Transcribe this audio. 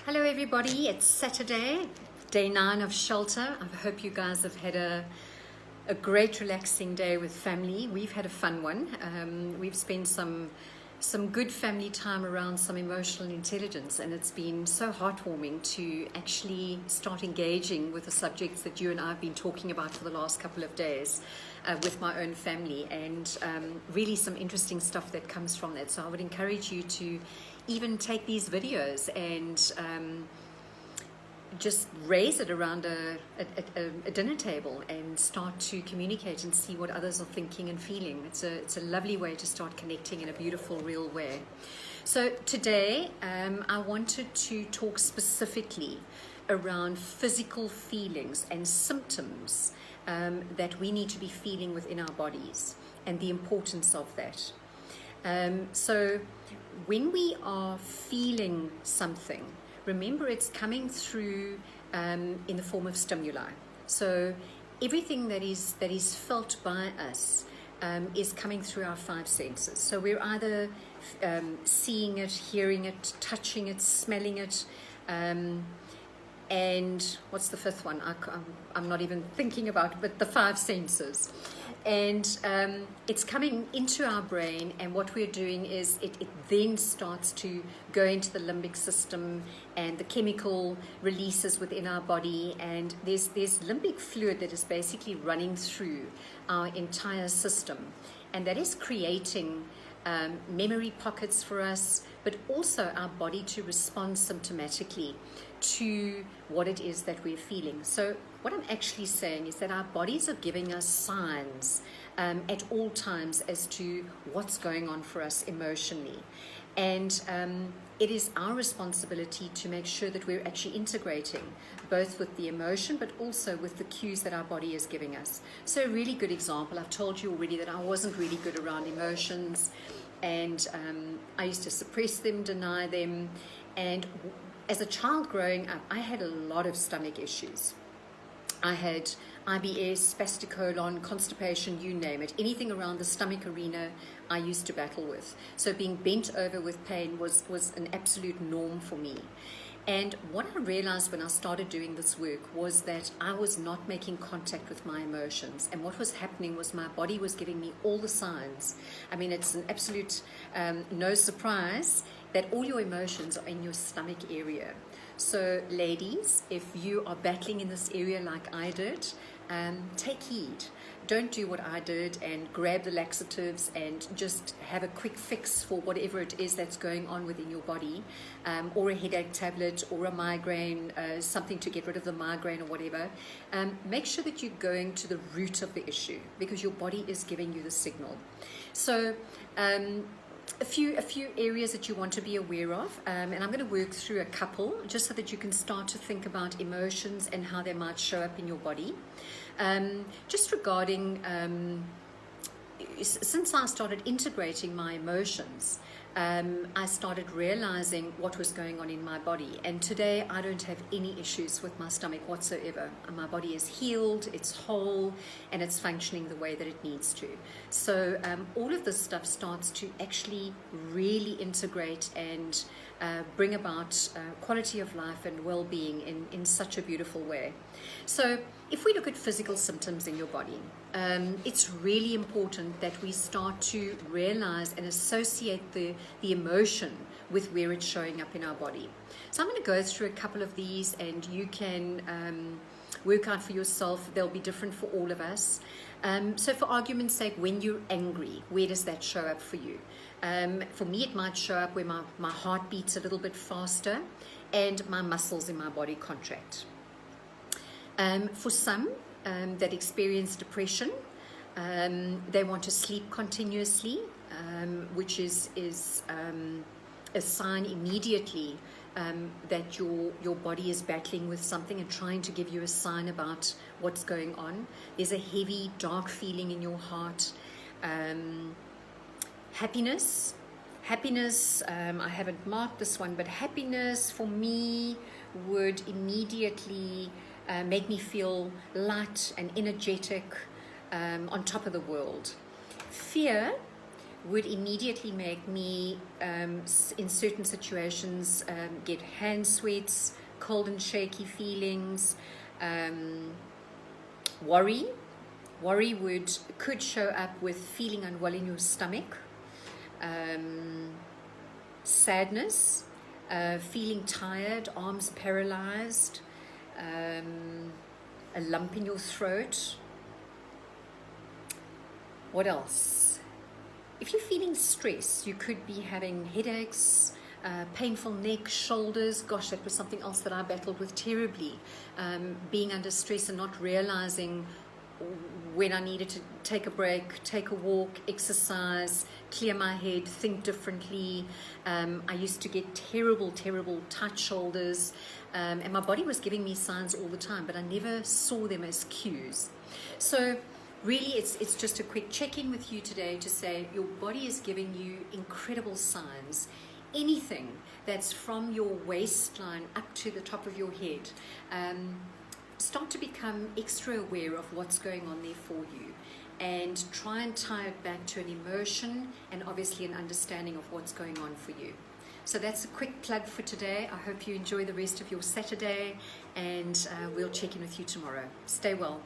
Hello everybody, it's Saturday, day 9 of shelter. I hope you guys have had a great relaxing day with family. We've had a fun one. We've spent some good family time around some emotional intelligence, and it's been so heartwarming to actually start engaging with the subjects that you and I have been talking about for the last couple of days with my own family, and really some interesting stuff that comes from that. So I would encourage you to even take these videos and just raise it around a dinner table and start to communicate and see what others are thinking and feeling. It's a lovely way to start connecting in a beautiful, real way. So today I wanted to talk specifically around physical feelings and symptoms that we need to be feeling within our bodies and the importance of that. So when we are feeling something, remember it's coming through in the form of stimuli. So everything that is felt by us is coming through our 5 senses. So we're either seeing it, hearing it, touching it, smelling it, and what's the 5th one? I'm not even thinking about, but the 5 senses. And it's coming into our brain, and what we're doing is it then starts to go into the limbic system and the chemical releases within our body, and there's limbic fluid that is basically running through our entire system, and that is creating memory pockets for us, but also our body to respond symptomatically to what it is that we're feeling. So what I'm actually saying is that our bodies are giving us signs at all times as to what's going on for us emotionally. And it is our responsibility to make sure that we're actually integrating both with the emotion but also with the cues that our body is giving us. So a really good example, I've told you already that I wasn't really good around emotions, and I used to suppress them, deny them, and as a child growing up, I had a lot of stomach issues. I had IBS, spastic colon, constipation, you name it. Anything around the stomach arena, I used to battle with. So being bent over with pain was an absolute norm for me. And what I realized when I started doing this work was that I was not making contact with my emotions. And what was happening was my body was giving me all the signs. I mean, it's an absolute no surprise that all your emotions are in your stomach area. So ladies, if you are battling in this area like I did, take heed. Don't do what I did and grab the laxatives and just have a quick fix for whatever it is that's going on within your body, or a headache tablet or a migraine, something to get rid of the migraine or whatever. Make sure that you're going to the root of the issue, because your body is giving you the signal. So a few areas that you want to be aware of, and I'm going to work through a couple just so that you can start to think about emotions and how they might show up in your body. Just regarding, since I started integrating my emotions, I started realizing what was going on in my body, and today I don't have any issues with my stomach whatsoever. My body is healed, it's whole, and it's functioning the way that it needs to. So all of this stuff starts to actually really integrate and bring about quality of life and well-being in such a beautiful way. So if we look at physical symptoms in your body, it's really important that we start to realize and associate the emotion with where it's showing up in our body. So I'm going to go through a couple of these, and you can work out for yourself. They'll be different for all of us. So for argument's sake, when you're angry, where does that show up for you? For me, it might show up where my heart beats a little bit faster and my muscles in my body contract. For some that experience depression, they want to sleep continuously, which is a sign immediately that your body is battling with something and trying to give you a sign about what's going on. There's a heavy, dark feeling in your heart. Happiness, I haven't marked this one, but happiness for me would immediately make me feel light and energetic, on top of the world. Fear would immediately make me, in certain situations, get hand sweats, cold and shaky feelings, worry. Worry could show up with feeling unwell in your stomach, sadness, feeling tired, arms paralyzed, a lump in your throat. What else? If you're feeling stress, you could be having headaches, painful neck, shoulders. Gosh, that was something else that I battled with terribly. Being under stress and not realizing when I needed to take a break, take a walk, exercise, clear my head, think differently. I used to get terrible tight shoulders, and my body was giving me signs all the time, but I never saw them as cues. So really, it's just a quick check-in with you today to say your body is giving you incredible signs. Anything that's from your waistline up to the top of your head, start to become extra aware of what's going on there for you, and try and tie it back to an emotion and obviously an understanding of what's going on for you. So that's a quick plug for today. I hope you enjoy the rest of your Saturday, and we'll check in with you tomorrow. Stay well.